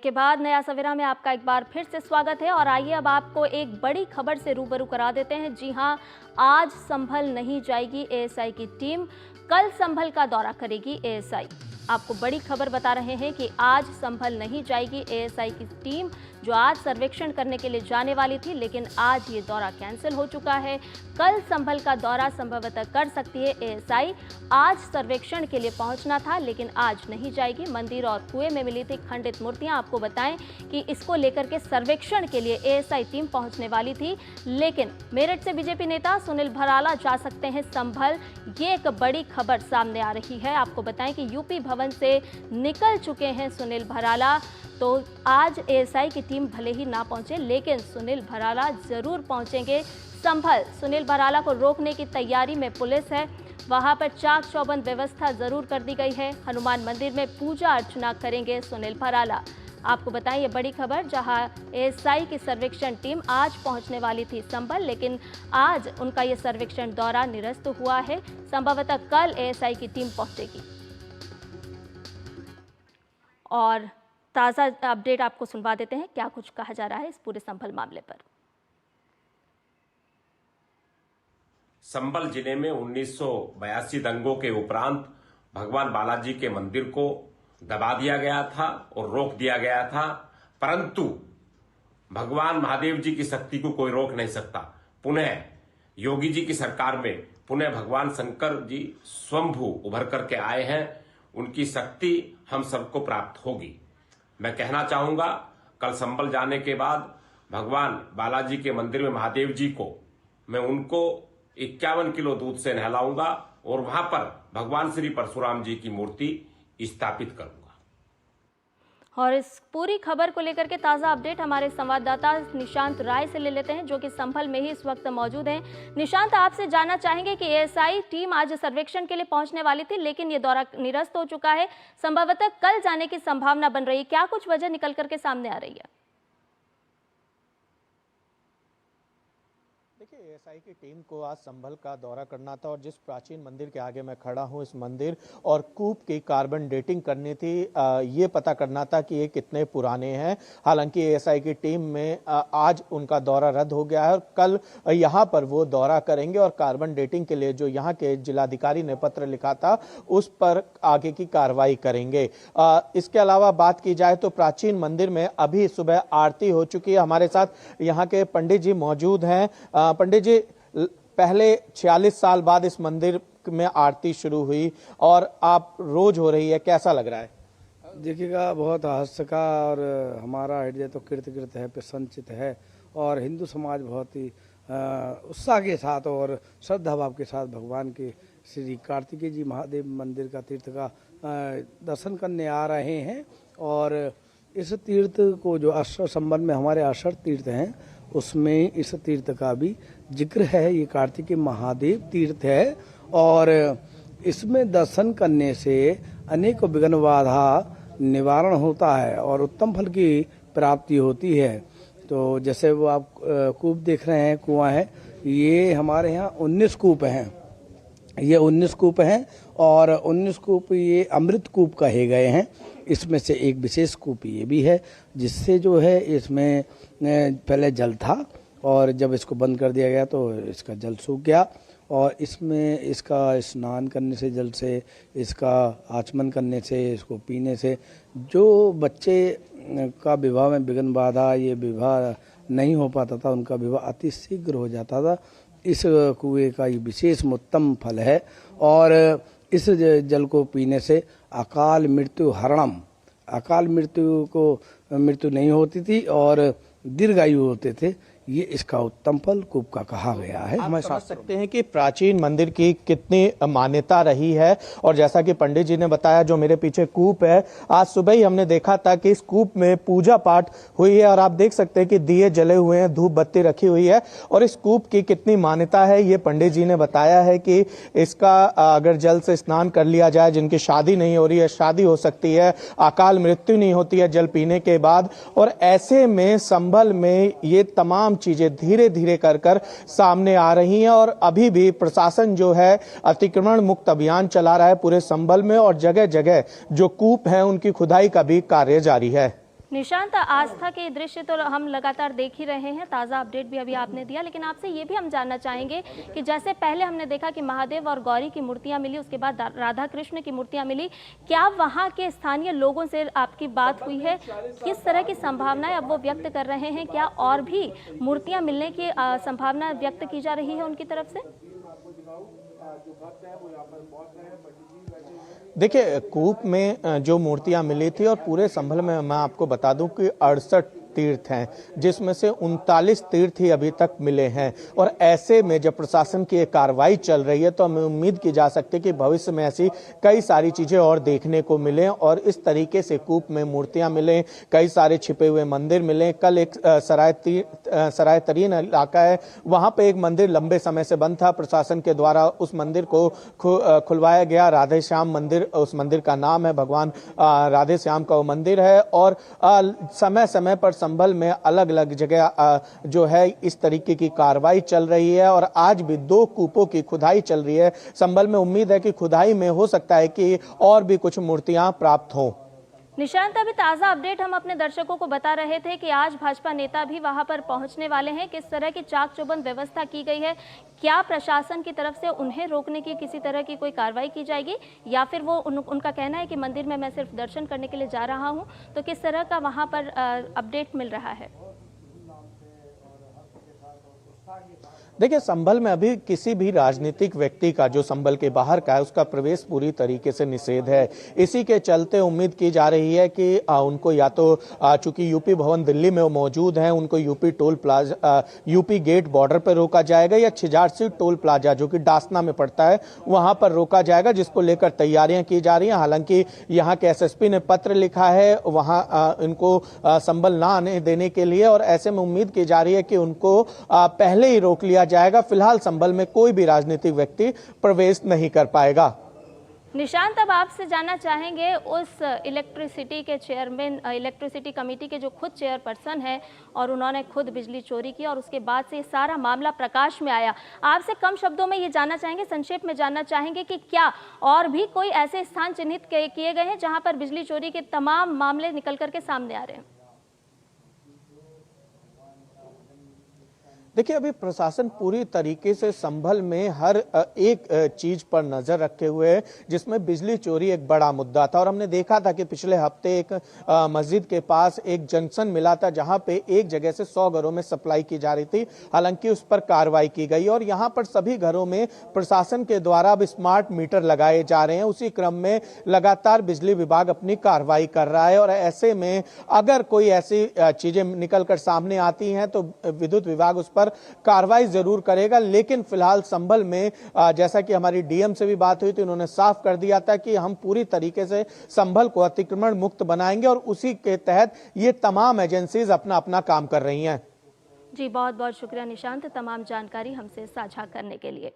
के बाद नया सवेरा में आपका एक बार फिर से स्वागत है और आइए अब आपको एक बड़ी खबर से रूबरू करा देते हैं। जी हां, आज संभल नहीं जाएगी एएसआई की टीम, कल संभल का दौरा करेगी एएसआई। आपको बड़ी खबर बता रहे हैं कि आज संभल नहीं जाएगी एएसआई की टीम, जो आज सर्वेक्षण करने के लिए जाने वाली थी, लेकिन आज ये दौरा कैंसिल हो चुका है। कल संभल का दौरा संभवतः कर सकती है एएसआई। आज सर्वेक्षण के लिए पहुंचना था, लेकिन आज नहीं जाएगी। मंदिर और कुएं में मिली थी खंडित मूर्तियां। आपको बताएं कि इसको लेकर के सर्वेक्षण के लिए एएसआई टीम पहुंचने वाली थी, लेकिन मेरठ से बीजेपी नेता सुनील भराला जा सकते हैं संभल। ये एक बड़ी खबर सामने आ रही है। आपको बताएं कि यूपी भवन से निकल चुके हैं सुनील भराला। तो आज एएसआई की टीम भले ही ना पहुंचे, लेकिन सुनील भराला जरूर पहुंचेंगे संभल। सुनील भराला को रोकने की तैयारी में पुलिस है। वहां पर चाक चौबंद व्यवस्था जरूर कर दी गई है। हनुमान मंदिर में पूजा अर्चना करेंगे सुनील भराला। आपको बताएं ये बड़ी खबर, जहां एएसआई की सर्वेक्षण टीम आज पहुंचने वाली थी संभल, लेकिन आज उनका ये सर्वेक्षण दौरा निरस्त हुआ है। संभवतः कल एएसआई की टीम पहुंचेगी। और ताज़ा अपडेट आपको सुनवा देते हैं, क्या कुछ कहा जा रहा है इस पूरे संभल मामले पर। संभल जिले में 1982 दंगों के उपरांत भगवान बालाजी के मंदिर को दबा दिया गया था और रोक दिया गया था, परंतु भगवान महादेव जी की शक्ति को कोई रोक नहीं सकता। पुनः योगी जी की सरकार में पुनः भगवान शंकर जी स्वयंभू उभर करके आए हैं। उनकी शक्ति हम सबको प्राप्त होगी। मैं कहना चाहूंगा, कल संभल जाने के बाद भगवान बालाजी के मंदिर में महादेव जी को मैं उनको 51 किलो दूध से नहलाऊंगा और वहां पर भगवान श्री परशुराम जी की मूर्ति स्थापित करूंगा। और इस पूरी खबर को लेकर के ताज़ा अपडेट हमारे संवाददाता निशांत राय से ले लेते हैं, जो कि संभल में ही इस वक्त मौजूद हैं। निशांत, आपसे जानना चाहेंगे कि एएसआई टीम आज सर्वेक्षण के लिए पहुंचने वाली थी, लेकिन ये दौरा निरस्त हो चुका है। संभवतः कल जाने की संभावना बन रही है। क्या कुछ वजह निकल करके सामने आ रही है? देखिए, एएसआई की टीम को आज संभल का दौरा करना था और जिस प्राचीन मंदिर के आगे मैं खड़ा हूं, इस मंदिर और कूप की कार्बन डेटिंग करनी थी। ये पता करना था कि ये कितने पुराने हैं। हालांकि एएसआई की टीम में आज उनका दौरा रद्द हो गया है और कल यहां पर वो दौरा करेंगे और कार्बन डेटिंग के लिए जो यहाँ के जिलाधिकारी ने पत्र लिखा था, उस पर आगे की कार्रवाई करेंगे। इसके अलावा बात की जाए तो प्राचीन मंदिर में अभी सुबह आरती हो चुकी है। हमारे साथ यहाँ के पंडित जी मौजूद हैं। पंडित जी, पहले 46 साल बाद इस मंदिर में आरती शुरू हुई और आप रोज हो रही है, कैसा लग रहा है? देखिएगा, बहुत हास्य का और हमारा हृदय तो कृत है, प्रसन्नचित है और हिंदू समाज बहुत ही उत्साह के साथ और श्रद्धा भाव के साथ भगवान के श्री कार्तिकेय जी महादेव मंदिर का तीर्थ का दर्शन करने आ रहे हैं। और इस तीर्थ को जो संबंध में हमारे आश्रय तीर्थ हैं, उसमें इस तीर्थ का भी जिक्र है। ये कार्तिकेय महादेव तीर्थ है और इसमें दर्शन करने से अनेक विघ्न बाधा निवारण होता है और उत्तम फल की प्राप्ति होती है। तो जैसे वो आप कूप देख रहे हैं, कुआं है, ये हमारे यहाँ 19 कूप हैं। ये 19 कूप हैं और 19 कूप ये अमृत कूप कहे गए हैं। इसमें से एक विशेष कूप ये भी है, जिससे जो है इसमें पहले जल था और जब इसको बंद कर दिया गया तो इसका जल सूख गया और इसमें इसका स्नान करने से, जल से इसका आचमन करने से, इसको पीने से जो बच्चे का विवाह में विघ्न बाधा, ये विवाह नहीं हो पाता था, उनका विवाह अति शीघ्र हो जाता था। इस कुएं का ये विशेष उत्तम फल है और इस जल को पीने से अकाल मृत्यु हरणम, अकाल मृत्यु नहीं होती थी और दीर्घायु होते थे। ये इसका उत्तम फल कूप का कहा गया है। हम समझ सकते हैं कि प्राचीन मंदिर की कितनी मान्यता रही है और जैसा कि पंडित जी ने बताया, जो मेरे पीछे कूप है, आज सुबह ही हमने देखा था कि इस कूप में पूजा पाठ हुई है और आप देख सकते हैं कि दिए जले हुए हैं, धूप बत्ती रखी हुई है और इस कूप की कितनी मान्यता है ये पंडित जी ने बताया है कि इसका अगर जल से स्नान कर लिया जाए, जिनकी शादी नहीं हो रही है, शादी हो सकती है, अकाल मृत्यु नहीं होती है जल पीने के बाद। और ऐसे में संभल में ये तमाम चीजें धीरे धीरे कर सामने आ रही हैं और अभी भी प्रशासन जो है अतिक्रमण मुक्त अभियान चला रहा है पूरे संभल में और जगह जगह जो कूप हैं उनकी खुदाई का भी कार्य जारी है। निशांत, आस्था के दृश्य तो हम लगातार देख ही रहे हैं, ताज़ा अपडेट भी अभी आपने दिया, लेकिन आपसे ये भी हम जानना चाहेंगे कि जैसे पहले हमने देखा कि महादेव और गौरी की मूर्तियां मिली, उसके बाद राधा कृष्ण की मूर्तियां मिली, क्या वहां के स्थानीय लोगों से आपकी बात हुई है? किस तरह की संभावनाएं अब वो व्यक्त कर रहे हैं? क्या और भी मूर्तियां मिलने की संभावना व्यक्त की जा रही है उनकी तरफ से? देखिए, कूप में जो मूर्तियां मिली थी और पूरे संभल में मैं आपको बता दूं कि 68 तीर्थ हैं, जिसमें से 39 तीर्थ ही अभी तक मिले हैं। और ऐसे में जब प्रशासन की एक कार्रवाई चल रही है तो हमें उम्मीद की जा सकती है कि भविष्य में ऐसी कई सारी चीजें और देखने को मिले और इस तरीके से कूप में मूर्तियां मिले, कई सारे छिपे हुए मंदिर मिले। कल एक सराय तरीन इलाका है, वहां पे एक मंदिर लंबे समय से बंद था, प्रशासन के द्वारा उस मंदिर को खुलवाया गया। राधे श्याम मंदिर उस मंदिर का नाम है, भगवान राधे श्याम का वो मंदिर है। और समय समय पर संभल में अलग अलग जगह जो है इस तरीके की कार्रवाई चल रही है और आज भी 2 कूपों की खुदाई चल रही है संभल में। उम्मीद है कि खुदाई में हो सकता है कि और भी कुछ मूर्तियां प्राप्त हों। निशांत, अभी ताज़ा अपडेट हम अपने दर्शकों को बता रहे थे कि आज भाजपा नेता भी वहां पर पहुंचने वाले हैं। किस तरह की चाक चौबंद व्यवस्था की गई है? क्या प्रशासन की तरफ से उन्हें रोकने की किसी तरह की कोई कार्रवाई की जाएगी, या फिर वो उनका कहना है कि मंदिर में मैं सिर्फ दर्शन करने के लिए जा रहा हूं? तो किस तरह का वहां पर अपडेट मिल रहा है? देखिए, संभल में अभी किसी भी राजनीतिक व्यक्ति का जो संभल के बाहर का है उसका प्रवेश पूरी तरीके से निषेध है। इसी के चलते उम्मीद की जा रही है कि उनको या तो चूंकि यूपी भवन दिल्ली में वो मौजूद हैं, उनको यूपी गेट बॉर्डर पर रोका जाएगा या छिजारसी टोल प्लाजा जो कि डासना में पड़ता है वहां पर रोका जाएगा, जिसको लेकर तैयारियां की जा रही हैं। हालांकि यहाँ के एसएसपी ने पत्र लिखा है वहां इनको संभल ना आने देने के लिए, और ऐसे में उम्मीद की जा रही है कि उनको पहले ही रोक लिया जाएगा। फिलहाल संभल में कोई भी राजनीतिक व्यक्ति प्रवेश नहीं कर पाएगा। निशांत, अब आपसे जानना चाहेंगे उस इलेक्ट्रिसिटी के चेयरमैन, इलेक्ट्रिसिटी कमेटी के जो खुद चेयरपर्सन है और उन्होंने खुद बिजली चोरी की और उसके बाद से सारा मामला प्रकाश में आया, आपसे कम शब्दों में ये जानना चाहेंगे, संक्षेप में जानना चाहेंगे कि क्या और भी कोई ऐसे स्थान चिन्हित किए गए हैं जहां पर बिजली चोरी के तमाम मामले निकल करके सामने आ रहे हैं? देखिए, अभी प्रशासन पूरी तरीके से संभल में हर एक चीज पर नजर रखे हुए है, जिसमें बिजली चोरी एक बड़ा मुद्दा था। और हमने देखा था कि पिछले हफ्ते एक मस्जिद के पास एक जंक्शन मिला था जहां पे एक जगह से 100 घरों में सप्लाई की जा रही थी। हालांकि उस पर कार्रवाई की गई और यहां पर सभी घरों में प्रशासन के द्वारा अब स्मार्ट मीटर लगाए जा रहे हैं। उसी क्रम में लगातार बिजली विभाग अपनी कार्रवाई कर रहा है और ऐसे में अगर कोई ऐसी चीजें निकलकर सामने आती हैं तो विद्युत विभाग उस पर कार्रवाई जरूर करेगा। लेकिन फिलहाल संभल में जैसा कि हमारी डीएम से भी बात हुई थी, उन्होंने साफ कर दिया था कि हम पूरी तरीके से संभल को अतिक्रमण मुक्त बनाएंगे और उसी के तहत ये तमाम एजेंसीज अपना अपना काम कर रही हैं। जी, बहुत बहुत शुक्रिया निशांत, तमाम जानकारी हमसे साझा करने के लिए।